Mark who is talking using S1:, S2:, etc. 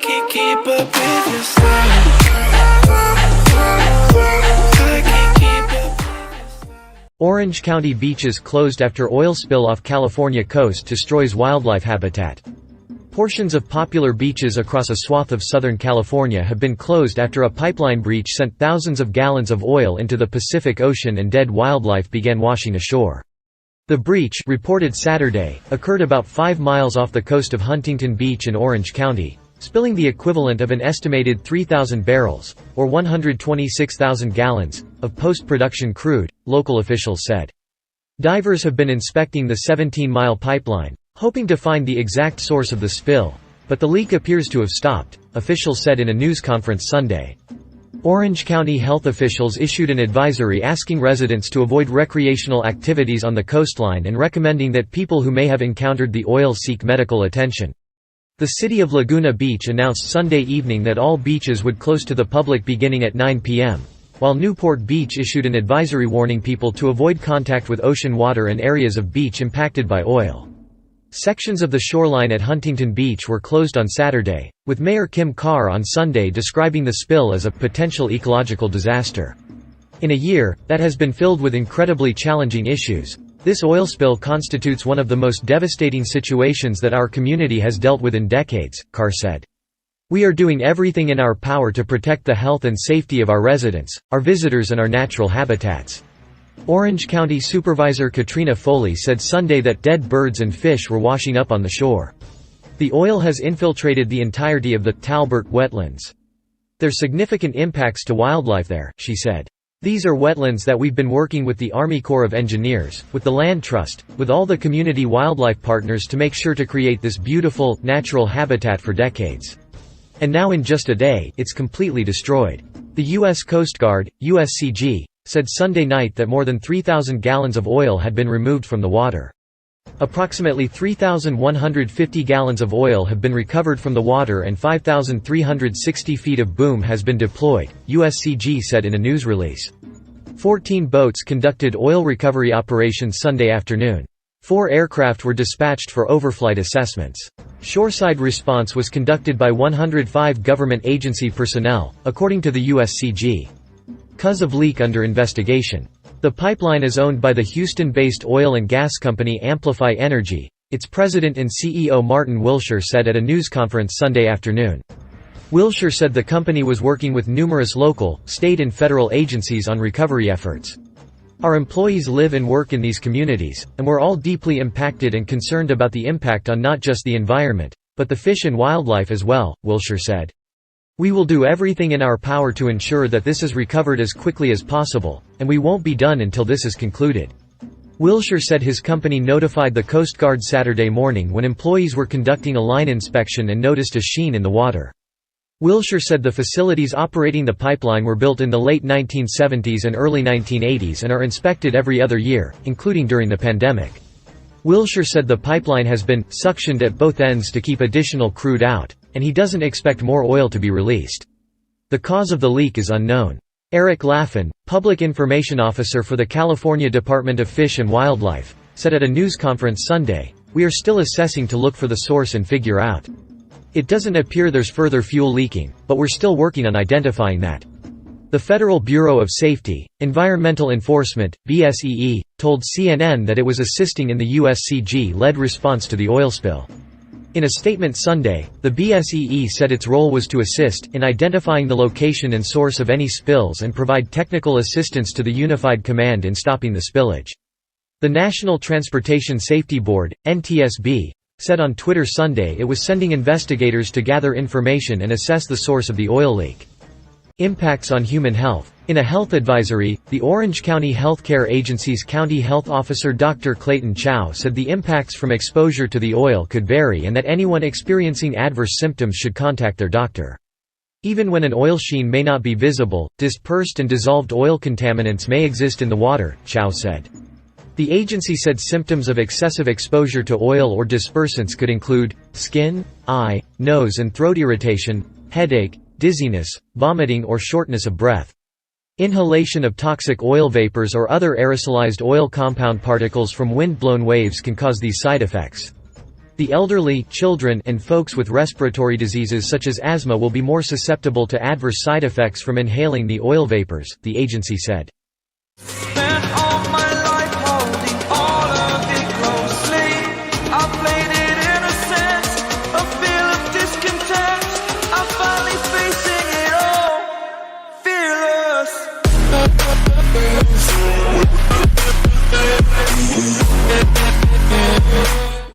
S1: can't keep up with your style. I can't keep up with your style.
S2: Orange County beaches closed after oil spill off California coast destroys wildlife habitat. Portions of popular beaches across a swath of Southern California have been closed after a pipeline breach sent thousands of gallons of oil into the Pacific Ocean and dead wildlife began washing ashore. The breach, reported Saturday, occurred about 5 miles off the coast of Huntington Beach in Orange County, spilling the equivalent of an estimated 3,000 barrels, or 126,000 gallons, of post-production crude, local officials said. Divers have been inspecting the 17-mile pipeline, hoping to find the exact source of the spill, but the leak appears to have stopped, officials said in a news conference Sunday. Orange County health officials issued an advisory asking residents to avoid recreational activities on the coastline and recommending that people who may have encountered the oil seek medical attention. The city of Laguna Beach announced Sunday evening that all beaches would close to the public beginning at 9 p.m., while Newport Beach issued an advisory warning people to avoid contact with ocean water and areas of beach impacted by oil. Sections of the shoreline at Huntington Beach were closed on Saturday, with Mayor Kim Carr on Sunday describing the spill as a potential ecological disaster. In a year that has been filled with incredibly challenging issues, this oil spill constitutes one of the most devastating situations that our community has dealt with in decades, Carr said. We are doing everything in our power to protect the health and safety of our residents, our visitors and our natural habitats. Orange County Supervisor Katrina Foley said Sunday that dead birds and fish were washing up on the shore. The oil has infiltrated the entirety of the Talbert wetlands. There's significant impacts to wildlife there, she said. These are wetlands that we've been working with the Army Corps of Engineers, with the Land Trust, with all the community wildlife partners to make sure to create this beautiful, natural habitat for decades. And now in just a day, it's completely destroyed. The U.S. Coast Guard, USCG, said Sunday night that more than 3,000 gallons of oil had been removed from the water. Approximately 3,150 gallons of oil have been recovered from the water and 5,360 feet of boom has been deployed, USCG said in a news release. 14 boats conducted oil recovery operations Sunday afternoon. 4 aircraft were dispatched for overflight assessments. Shoreside response was conducted by 105 government agency personnel, according to the USCG. Cause of leak under investigation. The pipeline is owned by the Houston-based oil and gas company Amplify Energy. Its president and CEO Martin Wilshire said at a news conference Sunday afternoon. Wilshire said the company was working with numerous local, state and federal agencies on recovery efforts. Our employees live and work in these communities, and we're all deeply impacted and concerned about the impact on not just the environment, but the fish and wildlife as well, Wilshire said. We will do everything in our power to ensure that this is recovered as quickly as possible, and we won't be done until this is concluded. Wilshire said his company notified the Coast Guard Saturday morning when employees were conducting a line inspection and noticed a sheen in the water. Wilshire said the facilities operating the pipeline were built in the late 1970s and early 1980s and are inspected every other year, including during the pandemic. Wilshire said the pipeline has been suctioned at both ends to keep additional crude out, and he doesn't expect more oil to be released. The cause of the leak is unknown. Eric Laffin, Public Information Officer for the California Department of Fish and Wildlife, said at a news conference Sunday, "We are still assessing to look for the source and figure out. It doesn't appear there's further fuel leaking, but we're still working on identifying that." The Federal Bureau of Safety, Environmental Enforcement, BSEE, told CNN that it was assisting in the USCG-led response to the oil spill. In a statement Sunday, the BSEE said its role was to assist in identifying the location and source of any spills and provide technical assistance to the Unified Command in stopping the spillage. The National Transportation Safety Board, NTSB, said on Twitter Sunday it was sending investigators to gather information and assess the source of the oil leak. Impacts on human health. In a health advisory, the Orange County Healthcare Agency's County Health Officer Dr. Clayton Chow said the impacts from exposure to the oil could vary and that anyone experiencing adverse symptoms should contact their doctor. Even when an oil sheen may not be visible, dispersed and dissolved oil contaminants may exist in the water, Chow said. The agency said symptoms of excessive exposure to oil or dispersants could include skin, eye, nose and throat irritation, headache, dizziness, vomiting or shortness of breath. Inhalation of toxic oil vapors or other aerosolized oil compound particles from wind-blown waves can cause these side effects. The elderly, children, and folks with respiratory diseases such as asthma will be more susceptible to adverse side effects from inhaling the oil vapors, the agency said.